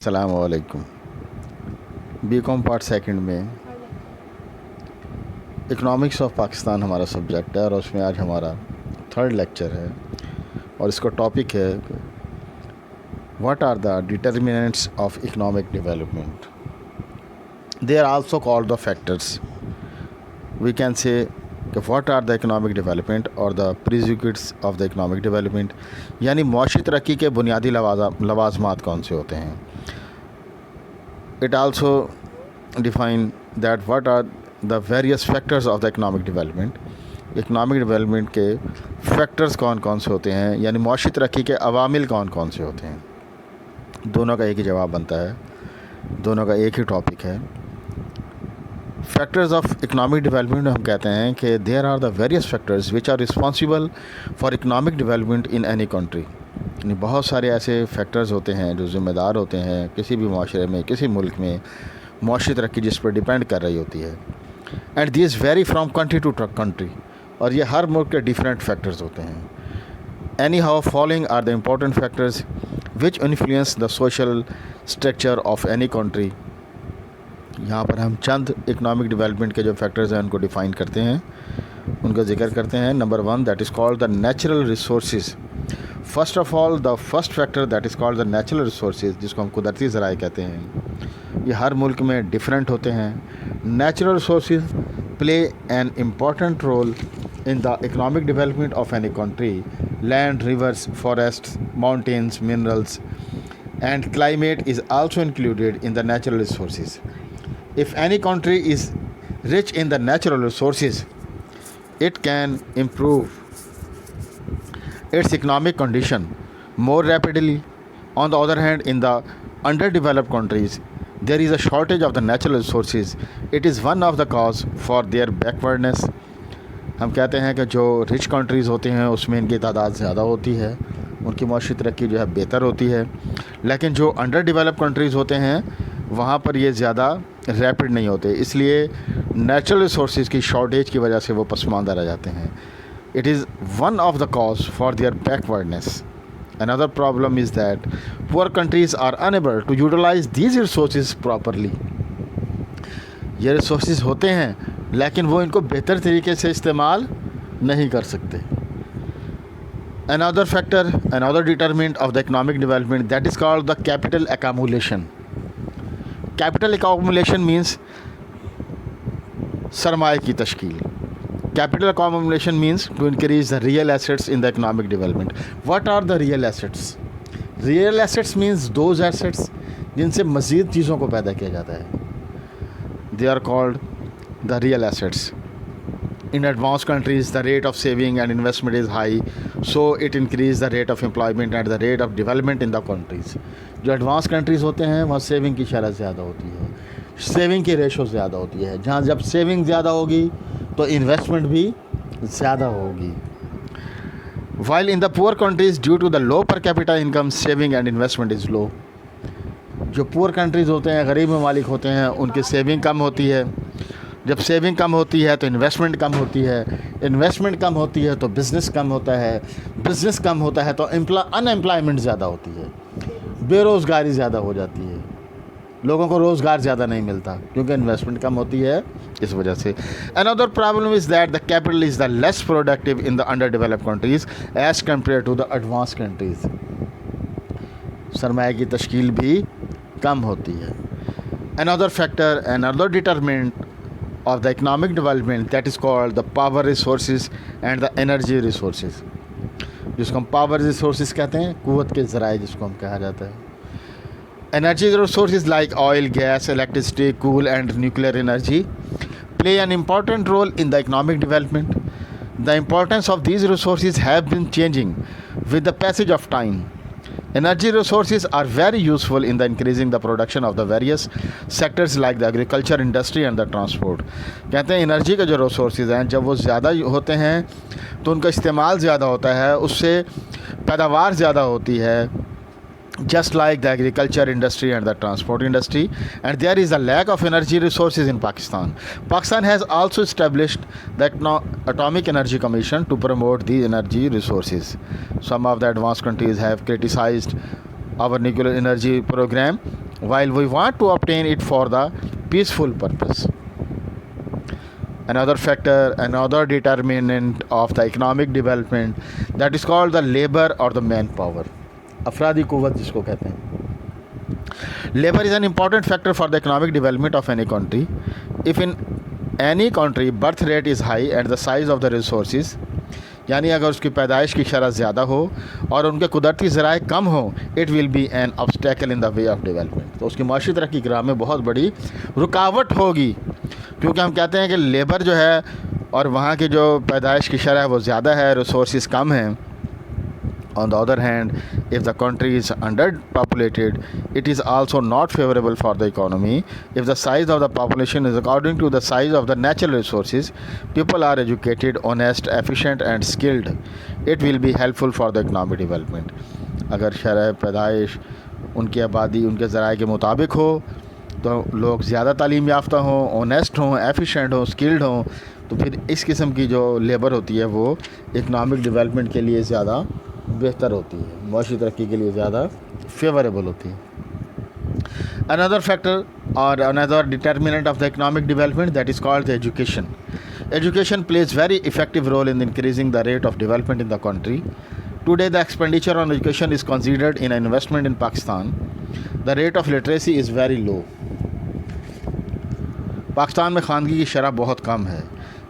अस्सलामुअलैकुम। BCom part second में economics of Pakistan हमारा सब्जेक्ट है और उसमें आज हमारा थर्ड लेक्चर है और इसका टॉपिक है what are the determinants of economic development. They are also called the factors. We can say कि what are the economic development और the prerequisites of the economic development, यानी मौशी तरक्की के बुनियादी लवाजमात कौन से होते हैं। It also define that what are the various factors of the economic development. Economic development के फैक्टर्स कौन कौन से होते हैं, यानी मौशी तरक्की के अवामिल कौन कौन से होते हैं। दोनों का एक ही जवाब बनता है, दोनों का एक ही टॉपिक है। फैक्टर्स ऑफ इकनॉमिक डेवलपमेंट हम कहते हैं कि there are the various factors which are responsible for economic development in any country. यानी बहुत सारे ऐसे फैक्टर्स होते हैं जो ज़िम्मेदार होते हैं किसी भी माशरे में, किसी मुल्क में मौशी तरक्की जिस पर डिपेंड कर रही होती है। And this vary from country to country, और ये हर मुल्क के डिफरेंट फैक्टर्स होते हैं। Any how following are the important factors which influence the social structure of any country. यहाँ पर हम चंद इकनॉमिक डेवलपमेंट के जो फैक्टर्स हैं उनको डिफ़ाइन करते हैं, उनका जिक्र करते हैं। Number 1, that is called the natural resources. First of all the first factor that is called the natural resources, जिसको हम कुदरती ज़राए कहते हैं, ये हर मुल्क में डिफरेंट होते हैं। Natural resources play an important role in the economic development of any country. Land, rivers, forest, mountains, minerals and climate is also included in the natural resources. If any country is rich in the natural resources, it can improve its economic condition more rapidly. On the other hand, in the underdeveloped countries, there is a shortage of the natural resources. It is one of the cause for their backwardness. हम कहते हैं कि जो rich countries होते हैं उसमें इनकी तादाद ज़्यादा होती है, उनकी मौशी तरक्की जो है बेहतर होती है, लेकिन जो अंडर डेवलप कंट्रीज़ होते हैं वहाँ पर ये ज़्यादा रैपिड नहीं होते, इसलिए नेचुरल रिसोर्सेज की शॉर्टेज की वजह से वो पसमानदा रह जाते हैं। It is one of the cause for their backwardness. Another problem is that poor countries are unable to utilise these resources properly. ये रिसोर्सेज होते हैं लेकिन वो इनको बेहतर तरीके से इस्तेमाल नहीं कर सकते। Another factor, another determinant of the economic development, that is called the capital accumulation. Capital accumulation means सरमाए की तश्कील। Capital accumulation means to increase the real assets in the economic development. What are the real assets? Real assets means those assets जिनसे मज़ीद चीज़ों को पैदा किया जाता है। They are called the real assets. In advanced countries, the rate of saving and investment is high, so it increase the rate of employment and the rate of development in the countries. जो advance countries होते हैं वहाँ saving की शरह ज़्यादा होती है, saving की रेशो ज़्यादा होती है। जहाँ जब सेविंग ज़्यादा होगी तो इन्वेस्टमेंट भी ज़्यादा होगी। While in the poor countries, due to the low per capita income, saving and investment is low. जो पुअर कंट्रीज़ होते हैं, गरीब ममालिक होते हैं, उनकी सेविंग कम होती है। जब सेविंग कम होती है तो इन्वेस्टमेंट कम होती है, इन्वेस्टमेंट कम होती है तो बिज़नेस कम होता है, बिज़नेस कम होता है तो अनएम्प्लॉयमेंट ज़्यादा होती है, बेरोज़गारी ज़्यादा हो जाती है, लोगों को रोज़गार ज़्यादा नहीं मिलता क्योंकि इन्वेस्टमेंट कम होती है इस वजह से। Another problem is that the capital is the less productive in the under developed countries as compare to the advance countries. सरमाया की तश्कील भी कम होती है। Another factor, another determinant of the economic development, that is called the power resources and the energy resources, जिसको हम power resources कहते हैं, कुव्वत के ज़राए जिसको हम कहा जाता है। Energy resources like oil, gas, electricity, coal and nuclear energy play an important role in the economic development. The importance of these resources have been changing with the passage of time. Energy resources are very useful in the increasing the production of the various sectors like the agriculture, industry and the transport. कहते हैं energy के जो resources हैं जब वो ज़्यादा होते हैं तो उनका इस्तेमाल ज़्यादा होता है, उससे पैदावार ज़्यादा होती है, just like the agriculture industry and the transport industry, and there is a lack of energy resources in Pakistan. Pakistan has also established the Atomic Energy Commission to promote these energy resources. Some of the advanced countries have criticized our nuclear energy program while we want to obtain it for the peaceful purpose. Another factor, another determinant of the economic development, that is called the labor or the manpower. अफरादी क़ुव्वत जिसको कहते हैं. Labor is an important factor for the economic development of any country. If in any country birth rate is high and the size of the resources, यानी अगर उसकी पैदाइश की शरह ज़्यादा हो और उनके कुदरती ज़राए कम हो, it will be N obstacle in the way of development. तो उसकी माशी तरक्की की राह में बहुत बड़ी रुकावट होगी, क्योंकि हम कहते हैं कि लेबर जो है और वहाँ की जो पैदाइश की शरह है वो ज़्यादा है, रिसोर्स कम हैं. On the other hand, if the country is underpopulated, it is also not favorable for the economy. If the size of the population is according to the size of the natural resources, people are educated, honest, efficient and skilled, it will be helpful for the economic development. अगर शरह पैदाइश उनकी आबादी उनके ज़राए के मुताबिक हो, तो लोग ज़्यादा तालीम याफ्ता हों, ऑनेस्ट हों, एफिशिएंट हों, स्किल्ड हों, तो फिर इस किस्म की जो लेबर होती है वो इकनॉमिक डेवलपमेंट के लिए ज़्यादा बेहतर होती है, माशी तरक्की के लिए ज़्यादा फेवरेबल होती है. अनदर फैक्टर और another determinant of the economic development, that is called the education. Education plays very effective role in increasing the rate of development in the country. Today the expenditure on education is considered in investment in Pakistan. The rate of literacy is very low. Pakistan में खानगी की शरह बहुत कम है,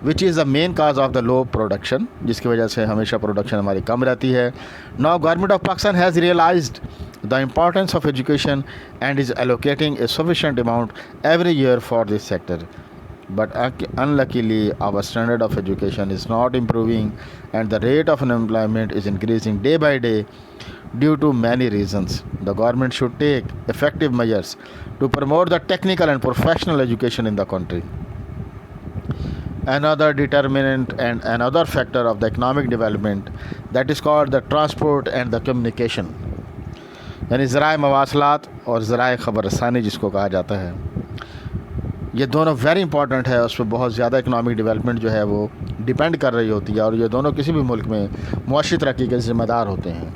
which is the main cause of the low production, जिसकी वजह से हमेशा प्रोडक्शन हमारी कम रहती है. Now government of Pakistan has realised the importance of education and is allocating a sufficient amount every year for this sector. But unluckily, our standard of education is not improving and the rate of unemployment is increasing day by day due to many reasons. The government should take effective measures to promote the technical and professional education in the country. Another determinant and another factor of the economic development, that is called the transport and the communication. यानी ज़राए मवासलात और ज़राए ख़बर रसानी जिसको कहा जाता है, ये दोनों वेरी इंपॉर्टेंट है. उस पर बहुत ज़्यादा इकनॉमिक डेवलपमेंट जो है वो डिपेंड कर रही होती है और ये दोनों किसी भी मुल्क में मुआशी तरक्की के ज़िम्मेदार होते हैं.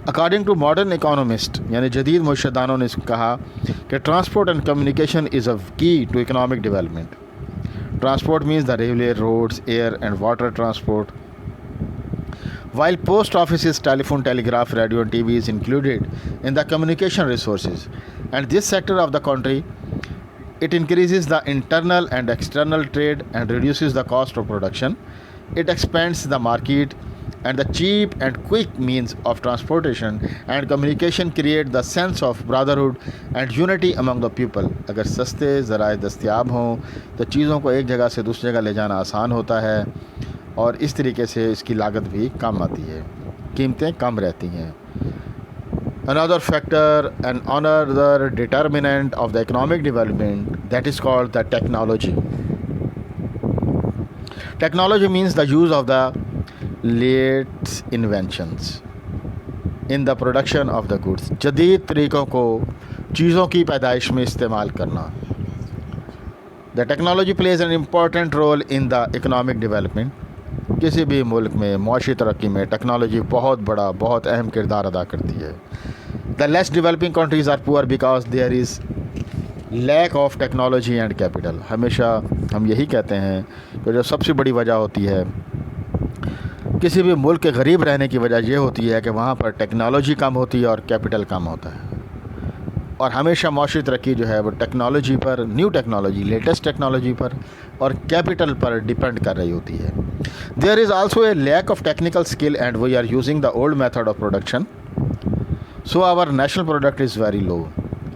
अकॉर्डिंग टू मॉडर्न इकोनॉमिस्ट, यानी जदीद मुर्शदानों ने कहा कि transport and communication is a key to economic development. Transport means the railway, roads, air and water transport. While post offices, telephone, telegraph, radio and TV is included in the communication resources, and this sector of the country, it increases the internal and external trade and reduces the cost of production. It expands the market, and the cheap and quick means of transportation and communication create the sense of brotherhood and unity among the people. अगर सस्ते ज़राए दस्तयाब हों तो चीज़ों को एक जगह से दूसरी जगह ले जाना आसान होता है और इस तरीके से इसकी लागत भी कम आती है, कीमतें कम रहती हैं. Another factor and another determinant of the economic development, that is called the technology. Technology means the use of the latest inventions in the production of the goods. जदीद तरीक़ों को चीज़ों की पैदाइश में इस्तेमाल करना. The technology plays an important role in the economic development. किसी भी मुल्क में मुआशी तरक्की में टेक्नोलॉजी बहुत अहम किरदार अदा करती है. The less developing countries are poor because there is lack of technology and capital. हमेशा हम यही कहते हैं कि जो सबसे बड़ी वजह होती है किसी भी मुल्क के गरीब रहने की वजह यह होती है कि वहाँ पर टेक्नोलॉजी कम होती है और कैपिटल कम होता है. और हमेशा मुआशी तरक्की जो है वो टेक्नोलॉजी पर, न्यू टेक्नोलॉजी, लेटेस्ट टेक्नोलॉजी पर और कैपिटल पर डिपेंड कर रही होती है. There is also a lack of technical skill and we are using the old method of production, so our national product is very low.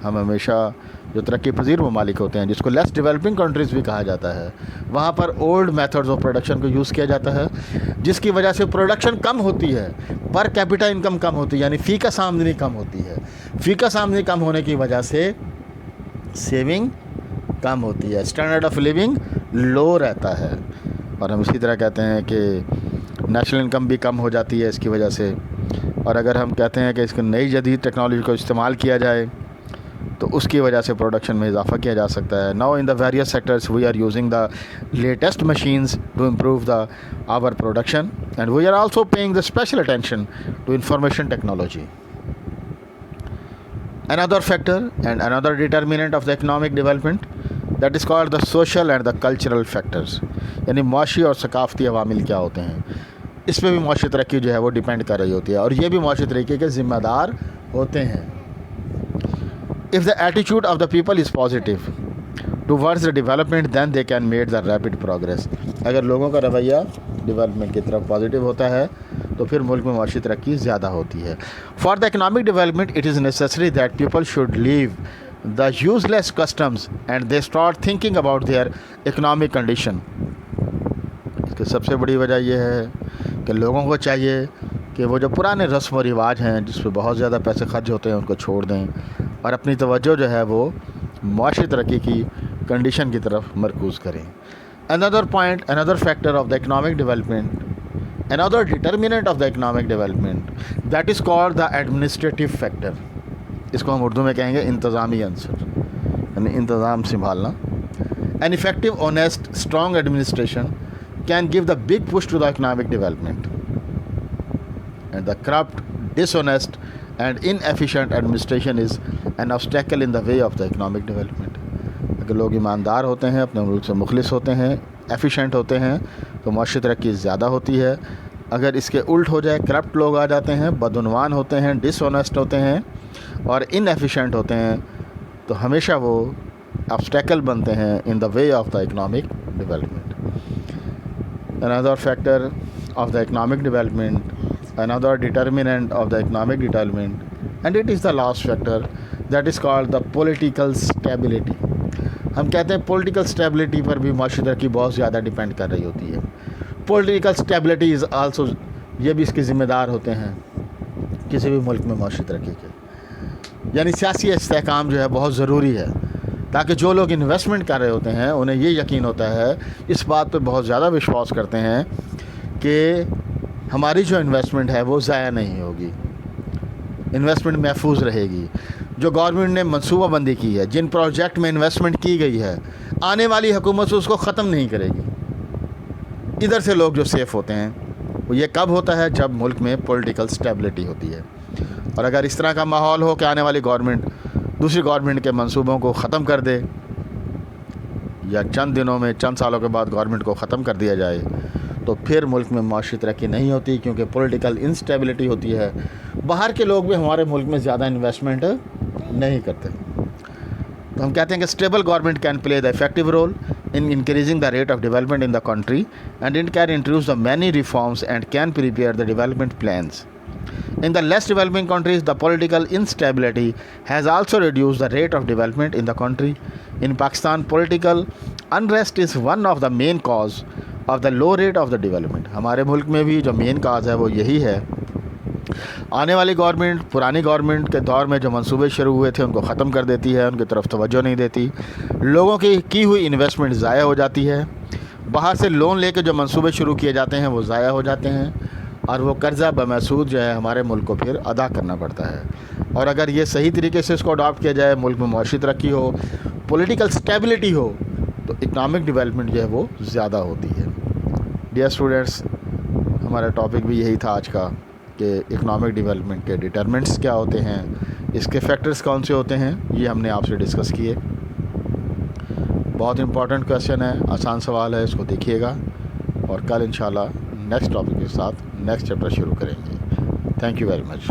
हम हमेशा जो तरक्की पजीर ममालिक होते हैं, जिसको लेस डेवलपिंग कंट्रीज़ भी कहा जाता है, वहाँ पर ओल्ड मेथड्स ऑफ प्रोडक्शन को यूज़ किया जाता है, जिसकी वजह से प्रोडक्शन कम होती है, पर कैपिटा इनकम कम होती है, यानी फ़ी का आमदनी कम होती है. फ़ी का आमदनी कम होने की वजह से सेविंग कम होती है, स्टैंडर्ड ऑफ लिविंग लो रहता है. और हम इसी तरह कहते हैं कि नेशनल इनकम भी कम हो जाती है इसकी वजह से. और अगर हम कहते हैं कि इसको नई जदीद टेक्नोलॉजी को इस्तेमाल किया जाए तो उसकी वजह से प्रोडक्शन में इजाफा किया जा सकता है. Now in the various sectors we are using the latest machines to improve the our production and we are also paying the special attention to information technology. Another factor and another determinant of the economic development, that is called the social and the cultural factors, यानी मुआशी और सकाफ़ती अवामिल क्या होते हैं, इस पर भी मुआशी तरक्की जो है वो डिपेंड कर रही होती है, और ये भी मुआशी तरक्की के ज़िम्मेदार होते हैं. If the attitude of the people is positive towards the development, then they can make the rapid progress. अगर लोगों का रवैया डेवलपमेंट की तरफ पॉजिटिव होता है तो फिर मुल्क में मुआशी तरक्की ज़्यादा होती है. For the economic development it is necessary that people should leave the useless customs and they start thinking about their economic condition. इसकी सबसे बड़ी वजह यह है कि लोगों को चाहिए कि वो जो पुराने रस्म व रिवाज हैं जिस पर बहुत ज़्यादा पैसे खर्च होते हैं उनको छोड़ दें और अपनी तवज्जो जो है वो मुआशी तरक्की की कंडीशन की तरफ मरकूज़ करें. Another point, another factor of the economic development, another determinant of the economic development, that is called the administrative factor. इसको हम उर्दू में कहेंगे इंतज़ामी अंसर, यानी इंतज़ाम संभालना. An effective, honest, strong administration can give the big push to the economic development. And the corrupt, dishonest and inefficient administration is an obstacle in the way of the economic development. अगर लोग ईमानदार होते हैं, अपने मुल्क से मुखलिस होते हैं, एफिशिएंट होते हैं तो मुआशी तरक्की ज़्यादा होती है. अगर इसके उल्ट हो जाए, करप्ट लोग आ जाते हैं, बदउनवान होते हैं, डिसऑनेस्ट होते हैं और इनएफिशिएंट होते हैं तो हमेशा वो ऑब्स्टेकल बनते हैं in the way of the economic development. Another factor of the economic development, another determinant of the economic development, and it is the last factor, that is called the political stability. हम कहते हैं political stability पर भी मुआशी तरक्की बहुत ज़्यादा depend कर रही होती है. पॉलिटिकल स्टेबिलिटी इज़ आल्सो, ये भी इसके ज़िम्मेदार होते हैं किसी भी मुल्क में मुआशी तरक्की के. यानी सियासी इस्तेहकाम जो है बहुत ज़रूरी है ताकि जो लोग इन्वेस्टमेंट कर रहे होते हैं उन्हें ये यकीन होता है, इस बात पर बहुत ज़्यादा विश्वास करते हैं कि हमारी जो इन्वेस्टमेंट है वो ज़ाया नहीं होगी, इन्वेस्टमेंट महफूज रहेगी. जो गवर्नमेंट ने मनसूबाबंदी की है, जिन प्रोजेक्ट में इन्वेस्टमेंट की गई है, आने वाली हुकूमत से उसको ख़त्म नहीं करेगी. इधर से लोग जो सेफ़ होते हैं वो ये कब होता है, जब मुल्क में पॉलिटिकल स्टेबिलिटी होती है. और अगर इस तरह का माहौल हो कि आने वाली गवर्नमेंट दूसरी गवर्नमेंट के मंसूबों को ख़त्म कर दे या चंद दिनों में, चंद सालों के बाद गवर्नमेंट को ख़त्म कर दिया जाए तो फिर मुल्क में मुआशी तरक्की नहीं होती, क्योंकि पॉलिटिकल इंस्टेबिलिटी होती है. बाहर के लोग भी हमारे मुल्क में ज़्यादा इन्वेस्टमेंट नहीं करते. तो हम कहते हैं कि stable government can play the effective role in increasing the rate of development in the country and it can introduce the many reforms and can prepare the development plans. In the less developing countries, the political instability has also reduced the rate of development in the country. In Pakistan, political unrest is one of the main cause of the low rate of the development. हमारे मुल्क में भी जो main काज है वो यही है. आने वाली गवर्नमेंट पुरानी गवर्नमेंट के दौर में जो मंसूबे शुरू हुए थे उनको ख़त्म कर देती है, उनकी तरफ तवज्जो नहीं देती, लोगों की हुई इन्वेस्टमेंट ज़ाया हो जाती है, बाहर से लोन लेके जो मंसूबे शुरू किए जाते हैं वो ज़ाया हो जाते हैं और वो कर्ज़ा बमसूद जो है हमारे मुल्क को फिर अदा करना पड़ता है. और अगर ये सही तरीके से इसको अडॉप्ट किया जाए, मुल्क में मुआशी तरक्की हो, पॉलिटिकल स्टेबिलिटी हो, तो इकनॉमिक डेवलपमेंट जो है वो ज़्यादा होती है. डियर स्टूडेंट्स, हमारा टॉपिक भी यही था आज का कि इकनॉमिक डेवलपमेंट के डिटरमिनेंट्स क्या होते हैं, इसके फैक्टर्स कौन से होते हैं, ये हमने आपसे डिस्कस किए. बहुत इंपॉर्टेंट क्वेश्चन है, आसान सवाल है, इसको देखिएगा और कल इंशाल्लाह नेक्स्ट टॉपिक के साथ नेक्स्ट चैप्टर शुरू करेंगे. Thank you very much.